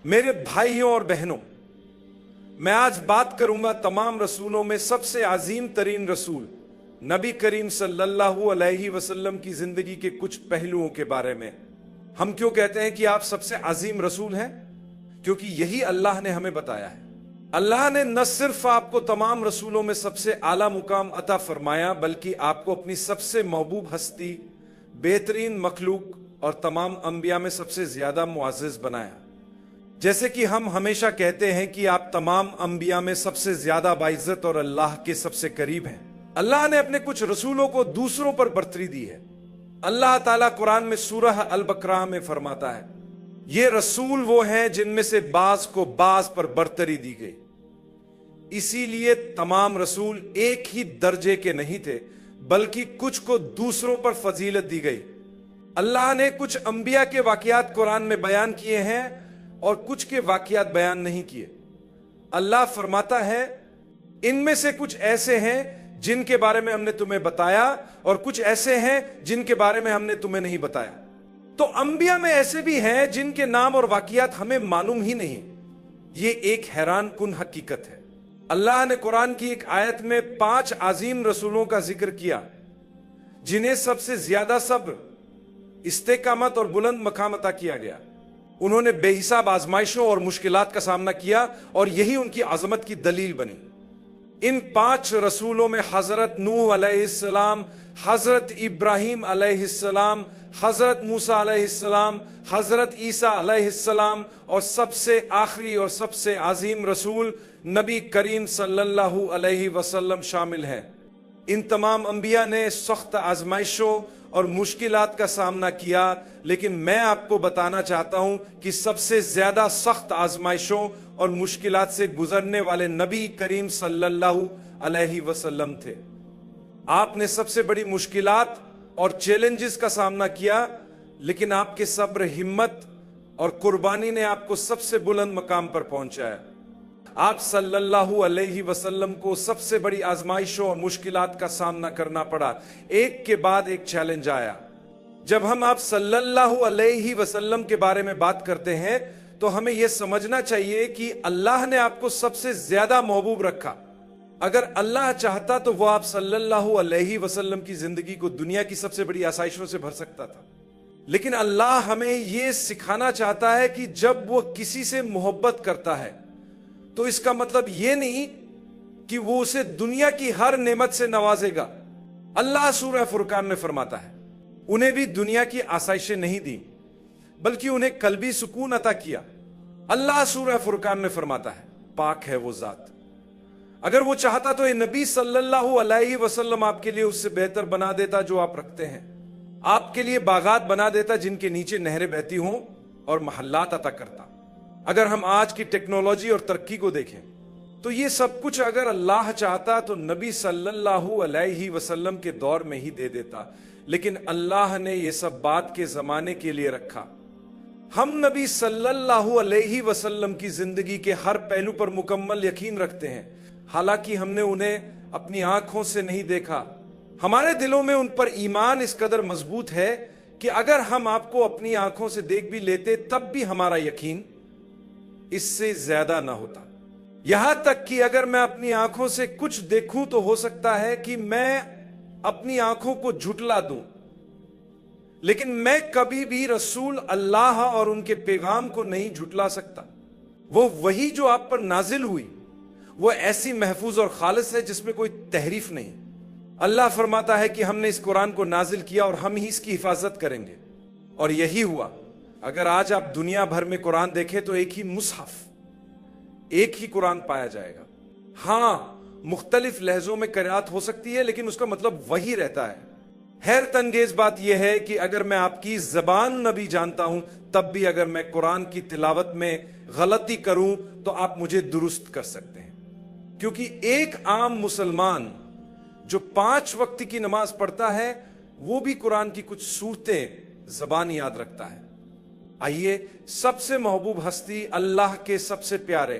میرے بھائیوں اور بہنوں، میں آج بات کروں گا تمام رسولوں میں سب سے عظیم ترین رسول نبی کریم صلی اللہ علیہ وسلم کی زندگی کے کچھ پہلوؤں کے بارے میں۔ ہم کیوں کہتے ہیں کہ آپ سب سے عظیم رسول ہیں؟ کیونکہ یہی اللہ نے ہمیں بتایا ہے۔ اللہ نے نہ صرف آپ کو تمام رسولوں میں سب سے اعلیٰ مقام عطا فرمایا، بلکہ آپ کو اپنی سب سے محبوب ہستی، بہترین مخلوق اور تمام انبیاء میں سب سے زیادہ معزز بنایا۔ جیسے کہ ہم ہمیشہ کہتے ہیں کہ آپ تمام انبیاء میں سب سے زیادہ باعزت اور اللہ کے سب سے قریب ہیں۔ اللہ نے اپنے کچھ رسولوں کو دوسروں پر برتری دی ہے۔ اللہ تعالیٰ قرآن میں سورہ البقرہ میں فرماتا ہے، یہ رسول وہ ہیں جن میں سے بعض کو بعض پر برتری دی گئی، اسی لیے تمام رسول ایک ہی درجے کے نہیں تھے، بلکہ کچھ کو دوسروں پر فضیلت دی گئی۔ اللہ نے کچھ انبیاء کے واقعات قرآن میں بیان کیے ہیں اور کچھ کے واقعات بیان نہیں کیے۔ اللہ فرماتا ہے، ان میں سے کچھ ایسے ہیں جن کے بارے میں ہم نے تمہیں بتایا اور کچھ ایسے ہیں جن کے بارے میں ہم نے تمہیں نہیں بتایا۔ تو انبیاء میں ایسے بھی ہیں جن کے نام اور واقعات ہمیں معلوم ہی نہیں۔ یہ ایک حیران کن حقیقت ہے۔ اللہ نے قرآن کی ایک آیت میں 5 عظیم رسولوں کا ذکر کیا جنہیں سب سے زیادہ صبر، استقامت اور بلند مقام عطا کیا گیا۔ انہوں نے بے حساب آزمائشوں اور مشکلات کا سامنا کیا اور یہی ان کی عظمت کی دلیل بنی۔ ان 5 رسولوں میں حضرت نوح علیہ السلام، حضرت ابراہیم علیہ السلام، حضرت موسیٰ علیہ السلام، حضرت عیسیٰ علیہ السلام اور سب سے آخری اور سب سے عظیم رسول نبی کریم صلی اللہ علیہ وسلم شامل ہیں۔ ان تمام انبیاء نے سخت آزمائشوں اور مشکلات کا سامنا کیا، لیکن میں آپ کو بتانا چاہتا ہوں کہ سب سے زیادہ سخت آزمائشوں اور مشکلات سے گزرنے والے نبی کریم صلی اللہ علیہ وسلم تھے۔ آپ نے سب سے بڑی مشکلات اور چیلنجز کا سامنا کیا، لیکن آپ کے صبر، ہمت اور قربانی نے آپ کو سب سے بلند مقام پر پہنچایا۔ آپ صلی اللہ علیہ وسلم کو سب سے بڑی آزمائشوں اور مشکلات کا سامنا کرنا پڑا، ایک کے بعد ایک چیلنج آیا۔ جب ہم آپ صلی اللہ علیہ وسلم کے بارے میں بات کرتے ہیں تو ہمیں یہ سمجھنا چاہیے کہ اللہ نے آپ کو سب سے زیادہ محبوب رکھا۔ اگر اللہ چاہتا تو وہ آپ صلی اللہ علیہ وسلم کی زندگی کو دنیا کی سب سے بڑی آسائشوں سے بھر سکتا تھا، لیکن اللہ ہمیں یہ سکھانا چاہتا ہے کہ جب وہ کسی سے محبت کرتا ہے تو اس کا مطلب یہ نہیں کہ وہ اسے دنیا کی ہر نعمت سے نوازے گا۔ اللہ سورہ فرقان میں فرماتا ہے، انہیں بھی دنیا کی آسائشیں نہیں دی بلکہ انہیں قلبی سکون عطا کیا۔ اللہ سورہ فرقان میں فرماتا ہے، پاک ہے وہ ذات، اگر وہ چاہتا تو یہ نبی صلی اللہ علیہ وسلم آپ کے لیے اس سے بہتر بنا دیتا جو آپ رکھتے ہیں، آپ کے لیے باغات بنا دیتا جن کے نیچے نہریں بہتی ہوں اور محلات عطا کرتا۔ اگر ہم آج کی ٹیکنالوجی اور ترقی کو دیکھیں تو یہ سب کچھ اگر اللہ چاہتا تو نبی صلی اللہ علیہ وسلم کے دور میں ہی دے دیتا، لیکن اللہ نے یہ سب بات کے زمانے کے لیے رکھا۔ ہم نبی صلی اللہ علیہ وسلم کی زندگی کے ہر پہلو پر مکمل یقین رکھتے ہیں، حالانکہ ہم نے انہیں اپنی آنکھوں سے نہیں دیکھا۔ ہمارے دلوں میں ان پر ایمان اس قدر مضبوط ہے کہ اگر ہم آپ کو اپنی آنکھوں سے دیکھ بھی لیتے تب بھی ہمارا یقین اس سے زیادہ نہ ہوتا۔ یہاں تک کہ اگر میں اپنی آنکھوں سے کچھ دیکھوں تو ہو سکتا ہے کہ میں اپنی آنکھوں کو جھٹلا دوں، لیکن میں کبھی بھی رسول اللہ اور ان کے پیغام کو نہیں جھٹلا سکتا۔ وہ وحی جو آپ پر نازل ہوئی وہ ایسی محفوظ اور خالص ہے جس میں کوئی تحریف نہیں۔ اللہ فرماتا ہے کہ ہم نے اس قرآن کو نازل کیا اور ہم ہی اس کی حفاظت کریں گے، اور یہی ہوا۔ اگر آج آپ دنیا بھر میں قرآن دیکھیں تو ایک ہی مصحف، ایک ہی قرآن پایا جائے گا۔ ہاں، مختلف لہجوں میں قرأت ہو سکتی ہے، لیکن اس کا مطلب وہی رہتا ہے۔ حیرت انگیز بات یہ ہے کہ اگر میں آپ کی زبان نہ بھی جانتا ہوں تب بھی اگر میں قرآن کی تلاوت میں غلطی کروں تو آپ مجھے درست کر سکتے ہیں، کیونکہ ایک عام مسلمان جو 5 وقت کی نماز پڑھتا ہے وہ بھی قرآن کی کچھ صورتیں زبان یاد رکھتا ہے۔ آئیے سب سے محبوب ہستی، اللہ کے سب سے پیارے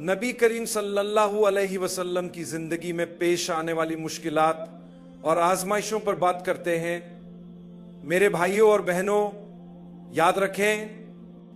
نبی کریم صلی اللہ علیہ وسلم کی زندگی میں پیش آنے والی مشکلات اور آزمائشوں پر بات کرتے ہیں۔ میرے بھائیوں اور بہنوں، یاد رکھیں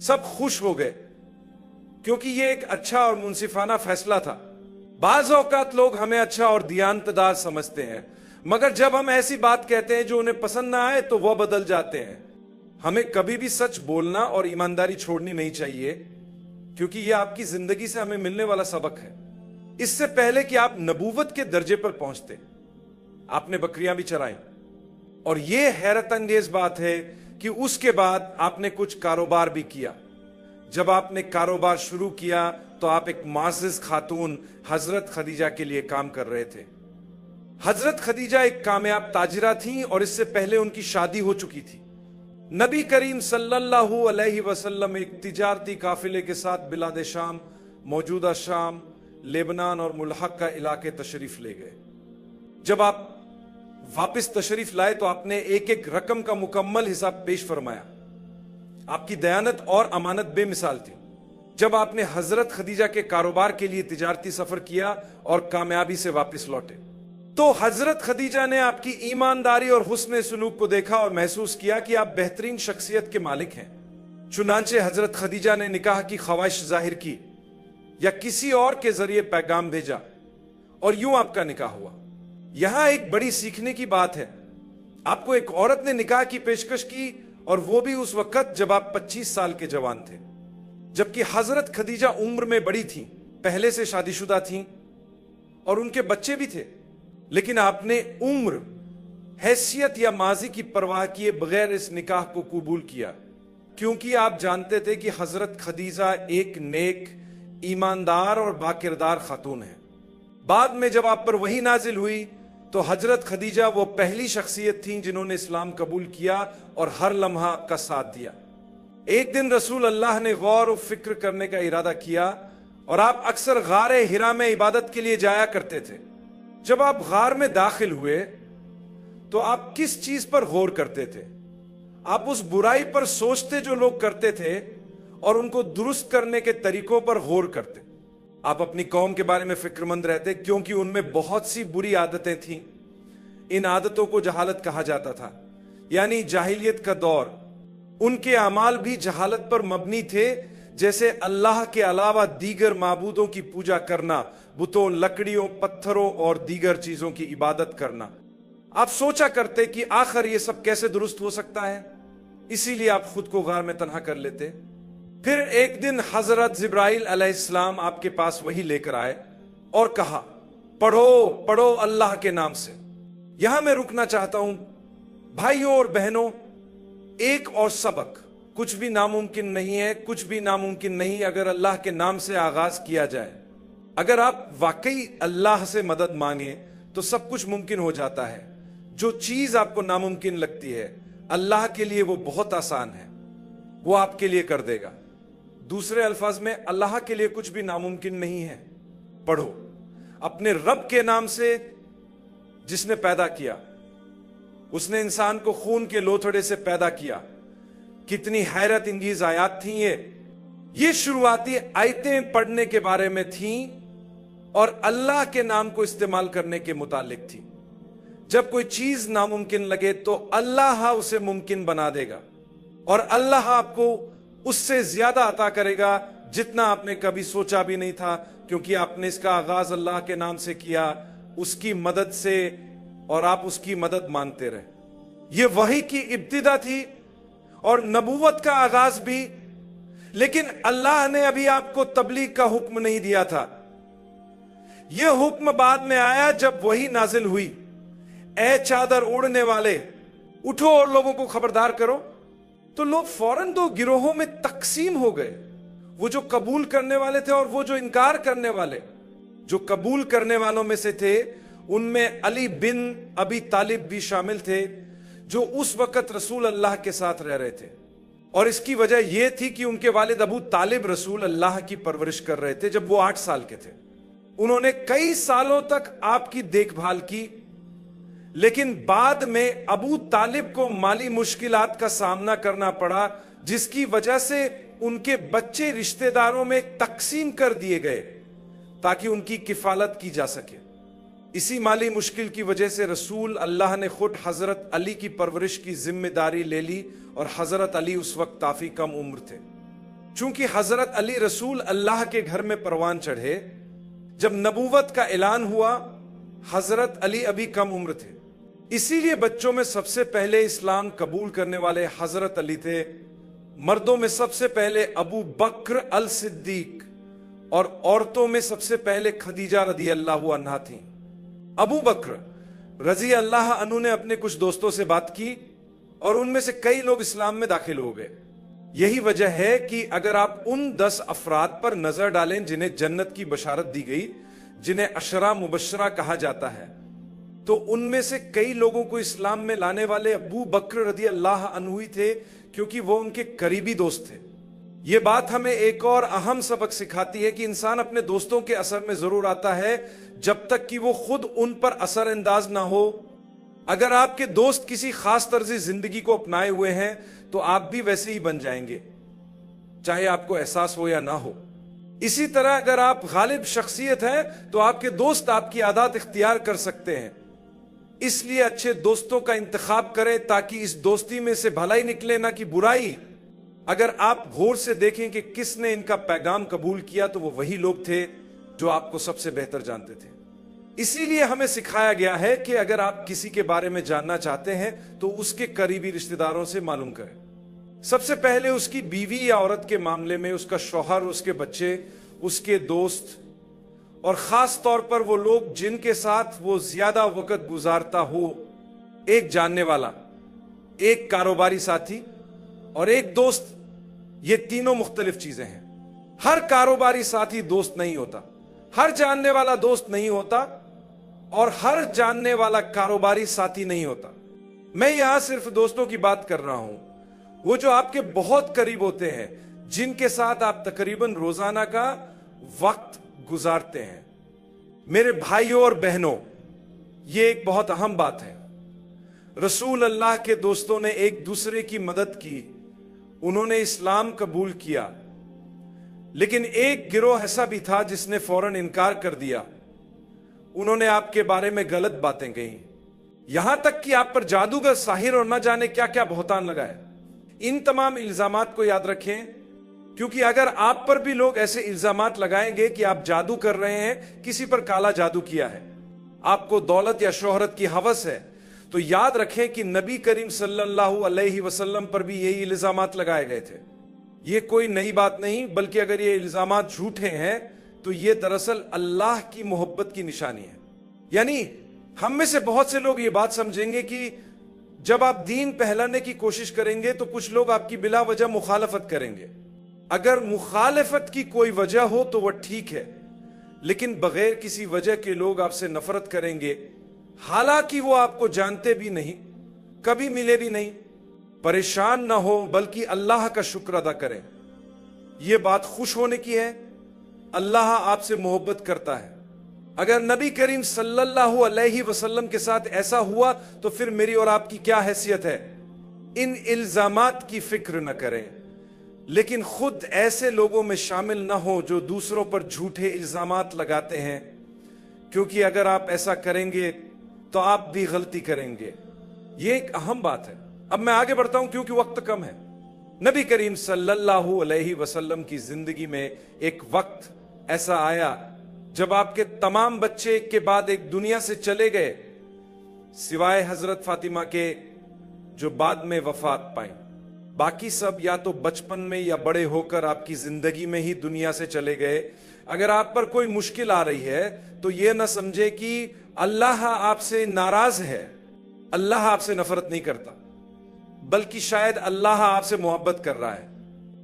سب خوش ہو گئے کیونکہ یہ ایک اچھا اور منصفانہ فیصلہ تھا۔ بعض اوقات لوگ ہمیں اچھا اور دیانتدار سمجھتے ہیں، مگر جب ہم ایسی بات کہتے ہیں جو انہیں پسند نہ آئے تو وہ بدل جاتے ہیں۔ ہمیں کبھی بھی سچ بولنا اور ایمانداری چھوڑنی نہیں چاہیے، کیونکہ یہ آپ کی زندگی سے ہمیں ملنے والا سبق ہے۔ اس سے پہلے کہ آپ نبوت کے درجے پر پہنچتے، آپ نے بکریاں بھی چرائیں، اور یہ حیرت انگیز بات ہے کہ اس کے بعد آپ نے کچھ کاروبار بھی کیا۔ جب آپ نے کاروبار شروع کیا تو آپ ایک معزز خاتون حضرت خدیجہ کے لیے کام کر رہے تھے۔ حضرت خدیجہ ایک کامیاب تاجرہ تھیں اور اس سے پہلے ان کی شادی ہو چکی تھی۔ نبی کریم صلی اللہ علیہ وسلم ایک تجارتی قافلے کے ساتھ بلاد شام، موجودہ شام، لبنان اور ملحقہ علاقے تشریف لے گئے۔ جب آپ واپس تشریف لائے تو آپ نے ایک ایک رقم کا مکمل حساب پیش فرمایا۔ آپ کی دیانت اور امانت بے مثال تھی۔ جب آپ نے حضرت خدیجہ کے کاروبار کے لیے تجارتی سفر کیا اور کامیابی سے واپس لوٹے تو حضرت خدیجہ نے آپ کی ایمانداری اور حسن سلوک کو دیکھا اور محسوس کیا کہ آپ بہترین شخصیت کے مالک ہیں۔ چنانچہ حضرت خدیجہ نے نکاح کی خواہش ظاہر کی یا کسی اور کے ذریعے پیغام بھیجا اور یوں آپ کا نکاح ہوا۔ یہاں ایک بڑی سیکھنے کی بات ہے۔ آپ کو ایک عورت نے نکاح کی پیشکش کی اور وہ بھی اس وقت جب آپ 25 سال کے جوان تھے، جبکہ حضرت خدیجہ عمر میں بڑی تھیں، پہلے سے شادی شدہ تھیں اور ان کے بچے بھی تھے، لیکن آپ نے عمر، حیثیت یا ماضی کی پرواہ کیے بغیر اس نکاح کو قبول کیا، کیونکہ آپ جانتے تھے کہ حضرت خدیجہ ایک نیک، ایماندار اور باکردار خاتون ہے۔ بعد میں جب آپ پر وحی نازل ہوئی تو حضرت خدیجہ وہ پہلی شخصیت تھیں جنہوں نے اسلام قبول کیا اور ہر لمحہ کا ساتھ دیا۔ ایک دن رسول اللہ نے غور و فکر کرنے کا ارادہ کیا اور آپ اکثر غار حرا میں عبادت کے لیے جایا کرتے تھے۔ جب آپ غار میں داخل ہوئے تو آپ کس چیز پر غور کرتے تھے؟ آپ اس برائی پر سوچتے جو لوگ کرتے تھے اور ان کو درست کرنے کے طریقوں پر غور کرتے۔ آپ اپنی قوم کے بارے میں فکر مند رہتے کیونکہ ان میں بہت سی بری عادتیں تھیں۔ ان عادتوں کو جہالت کہا جاتا تھا، یعنی جاہلیت کا دور۔ ان کے اعمال بھی جہالت پر مبنی تھے، جیسے اللہ کے علاوہ دیگر معبودوں کی پوجا کرنا، بتوں، لکڑیوں، پتھروں اور دیگر چیزوں کی عبادت کرنا۔ آپ سوچا کرتے کہ آخر یہ سب کیسے درست ہو سکتا ہے، اسی لیے آپ خود کو غار میں تنہا کر لیتے۔ پھر ایک دن حضرت جبرائیل علیہ السلام آپ کے پاس وحی لے کر آئے اور کہا، پڑھو اللہ کے نام سے۔ یہاں میں رکنا چاہتا ہوں بھائیوں اور بہنوں، ایک اور سبق، کچھ بھی ناممکن نہیں ہے، کچھ بھی ناممکن نہیں اگر اللہ کے نام سے آغاز کیا جائے۔ اگر آپ واقعی اللہ سے مدد مانگیں تو سب کچھ ممکن ہو جاتا ہے۔ جو چیز آپ کو ناممکن لگتی ہے اللہ کے لیے وہ بہت آسان ہے، وہ آپ کے لیے کر دے گا۔ دوسرے الفاظ میں اللہ کے لیے کچھ بھی ناممکن نہیں ہے۔ پڑھو اپنے رب کے نام سے جس نے پیدا کیا، اس نے انسان کو خون کے لوتھڑے سے پیدا کیا۔ کتنی حیرت انگیز آیات تھیں یہ شروعاتی آیتیں پڑھنے کے بارے میں تھیں اور اللہ کے نام کو استعمال کرنے کے متعلق تھی۔ جب کوئی چیز ناممکن لگے تو اللہ اسے ممکن بنا دے گا، اور اللہ آپ کو اس سے زیادہ عطا کرے گا جتنا آپ نے کبھی سوچا بھی نہیں تھا، کیونکہ آپ نے اس کا آغاز اللہ کے نام سے کیا، اس کی مدد سے، اور آپ اس کی مدد مانتے رہے۔ یہ وحی کی ابتدا تھی اور نبوت کا آغاز بھی، لیکن اللہ نے ابھی آپ کو تبلیغ کا حکم نہیں دیا تھا۔ یہ حکم بعد میں آیا جب وحی نازل ہوئی، اے چادر اوڑھنے والے اٹھو اور لوگوں کو خبردار کرو۔ تو لوگ فوراً دو گروہوں میں تقسیم ہو گئے، وہ جو قبول کرنے والے تھے اور وہ جو انکار کرنے والے۔ جو قبول کرنے والوں میں سے تھے ان میں علی بن ابی طالب بھی شامل تھے، جو اس وقت رسول اللہ کے ساتھ رہ رہے تھے، اور اس کی وجہ یہ تھی کہ ان کے والد ابو طالب رسول اللہ کی پرورش کر رہے تھے جب وہ 8 سال کے تھے۔ انہوں نے کئی سالوں تک آپ کی دیکھ بھال کی، لیکن بعد میں ابو طالب کو مالی مشکلات کا سامنا کرنا پڑا، جس کی وجہ سے ان کے بچے رشتہ داروں میں تقسیم کر دیے گئے تاکہ ان کی کفالت کی جا سکے۔ اسی مالی مشکل کی وجہ سے رسول اللہ نے خود حضرت علی کی پرورش کی ذمہ داری لے لی، اور حضرت علی اس وقت کافی کم عمر تھے۔ چونکہ حضرت علی رسول اللہ کے گھر میں پروان چڑھے، جب نبوت کا اعلان ہوا حضرت علی ابھی کم عمر تھے، اسی لیے بچوں میں سب سے پہلے اسلام قبول کرنے والے حضرت علی تھے۔ مردوں میں سب سے پہلے ابو بکر الصدیق اور عورتوں میں سب سے پہلے خدیجہ رضی اللہ عنہا تھیں۔ ابو بکر رضی اللہ عنہ نے اپنے کچھ دوستوں سے بات کی اور ان میں سے کئی لوگ اسلام میں داخل ہو گئے۔ یہی وجہ ہے کہ اگر آپ ان 10 افراد پر نظر ڈالیں جنہیں جنت کی بشارت دی گئی، جنہیں عشرہ مبشرہ کہا جاتا ہے، تو ان میں سے کئی لوگوں کو اسلام میں لانے والے ابو بکر رضی اللہ عنہ ہی تھے، کیونکہ وہ ان کے قریبی دوست تھے۔ یہ بات ہمیں ایک اور اہم سبق سکھاتی ہے کہ انسان اپنے دوستوں کے اثر میں ضرور آتا ہے جب تک کہ وہ خود ان پر اثر انداز نہ ہو۔ اگر آپ کے دوست کسی خاص طرز زندگی کو اپنائے ہوئے ہیں تو آپ بھی ویسے ہی بن جائیں گے، چاہے آپ کو احساس ہو یا نہ ہو۔ اسی طرح اگر آپ غالب شخصیت ہیں تو آپ کے دوست آپ کی عادات اختیار کر سکتے ہیں۔ اس لیے اچھے دوستوں کا انتخاب کریں تاکہ اس دوستی میں سے بھلائی نکلے نہ کہ برائی۔ اگر آپ غور سے دیکھیں کہ کس نے ان کا پیغام قبول کیا تو وہ وہی لوگ تھے جو آپ کو سب سے بہتر جانتے تھے۔ اسی لیے ہمیں سکھایا گیا ہے کہ اگر آپ کسی کے بارے میں جاننا چاہتے ہیں تو اس کے قریبی رشتہ داروں سے معلوم کریں۔ سب سے پہلے اس کی بیوی یا عورت کے معاملے میں اس کا شوہر، اس کے بچے، اس کے دوست، اور خاص طور پر وہ لوگ جن کے ساتھ وہ زیادہ وقت گزارتا ہو۔ ایک جاننے والا، ایک کاروباری ساتھی اور ایک دوست، یہ تینوں مختلف چیزیں ہیں۔ ہر کاروباری ساتھی دوست نہیں ہوتا، ہر جاننے والا دوست نہیں ہوتا، اور ہر جاننے والا کاروباری ساتھی نہیں ہوتا۔ میں یہاں صرف دوستوں کی بات کر رہا ہوں، وہ جو آپ کے بہت قریب ہوتے ہیں، جن کے ساتھ آپ تقریباً روزانہ کا وقت گزارتے ہیں۔ میرے بھائیوں اور بہنوں، یہ ایک بہت اہم بات ہے۔ رسول اللہ کے دوستوں نے ایک دوسرے کی مدد کی، انہوں نے اسلام قبول کیا، لیکن ایک گروہ ایسا بھی تھا جس نے فوراً انکار کر دیا۔ انہوں نے آپ کے بارے میں غلط باتیں کہیں، یہاں تک کہ آپ پر جادوگر، ساحر اور نہ جانے کیا کیا بہتان لگائے۔ ان تمام الزامات کو یاد رکھیں، کیونکہ اگر آپ پر بھی لوگ ایسے الزامات لگائیں گے کہ آپ جادو کر رہے ہیں، کسی پر کالا جادو کیا ہے، آپ کو دولت یا شہرت کی ہوس ہے، تو یاد رکھیں کہ نبی کریم صلی اللہ علیہ وسلم پر بھی یہی الزامات لگائے گئے تھے۔ یہ کوئی نئی بات نہیں، بلکہ اگر یہ الزامات جھوٹے ہیں تو یہ دراصل اللہ کی محبت کی نشانی ہے۔ یعنی ہم میں سے بہت سے لوگ یہ بات سمجھیں گے کہ جب آپ دین پہلانے کی کوشش کریں گے تو کچھ لوگ آپ کی بلا وجہ مخالفت کریں گے۔ اگر مخالفت کی کوئی وجہ ہو تو وہ ٹھیک ہے، لیکن بغیر کسی وجہ کے لوگ آپ سے نفرت کریں گے، حالانکہ وہ آپ کو جانتے بھی نہیں، کبھی ملے بھی نہیں، پریشان نہ ہو بلکہ اللہ کا شکر ادا کریں۔ یہ بات خوش ہونے کی ہے، اللہ آپ سے محبت کرتا ہے۔ اگر نبی کریم صلی اللہ علیہ وسلم کے ساتھ ایسا ہوا تو پھر میری اور آپ کی کیا حیثیت ہے؟ ان الزامات کی فکر نہ کریں، لیکن خود ایسے لوگوں میں شامل نہ ہو جو دوسروں پر جھوٹے الزامات لگاتے ہیں، کیونکہ اگر آپ ایسا کریں گے تو آپ بھی غلطی کریں گے۔ یہ ایک اہم بات ہے۔ اب میں آگے بڑھتا ہوں کیونکہ وقت کم ہے۔ نبی کریم صلی اللہ علیہ وسلم کی زندگی میں ایک وقت ایسا آیا جب آپ کے تمام بچے ایک کے بعد ایک دنیا سے چلے گئے، سوائے حضرت فاطمہ کے جو بعد میں وفات پائیں۔ باقی سب یا تو بچپن میں یا بڑے ہو کر آپ کی زندگی میں ہی دنیا سے چلے گئے۔ اگر آپ پر کوئی مشکل آ رہی ہے تو یہ نہ سمجھے کہ اللہ آپ سے ناراض ہے، اللہ آپ سے نفرت نہیں کرتا، بلکہ شاید اللہ آپ سے محبت کر رہا ہے،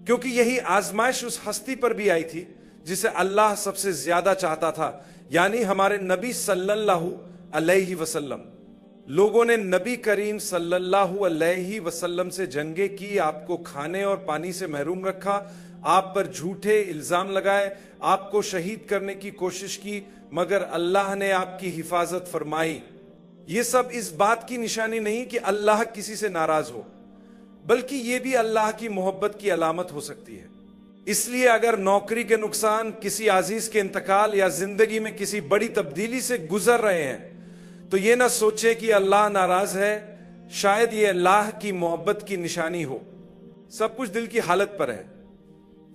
کیونکہ یہی آزمائش اس ہستی پر بھی آئی تھی جسے اللہ سب سے زیادہ چاہتا تھا، یعنی ہمارے نبی صلی اللہ علیہ وسلم۔ لوگوں نے نبی کریم صلی اللہ علیہ وسلم سے جنگیں کی، آپ کو کھانے اور پانی سے محروم رکھا، آپ پر جھوٹے الزام لگائے، آپ کو شہید کرنے کی کوشش کی، مگر اللہ نے آپ کی حفاظت فرمائی۔ یہ سب اس بات کی نشانی نہیں کہ اللہ کسی سے ناراض ہو، بلکہ یہ بھی اللہ کی محبت کی علامت ہو سکتی ہے۔ اس لیے اگر نوکری کے نقصان، کسی عزیز کے انتقال یا زندگی میں کسی بڑی تبدیلی سے گزر رہے ہیں تو یہ نہ سوچے کہ اللہ ناراض ہے، شاید یہ اللہ کی محبت کی نشانی ہو۔ سب کچھ دل کی حالت پر ہے۔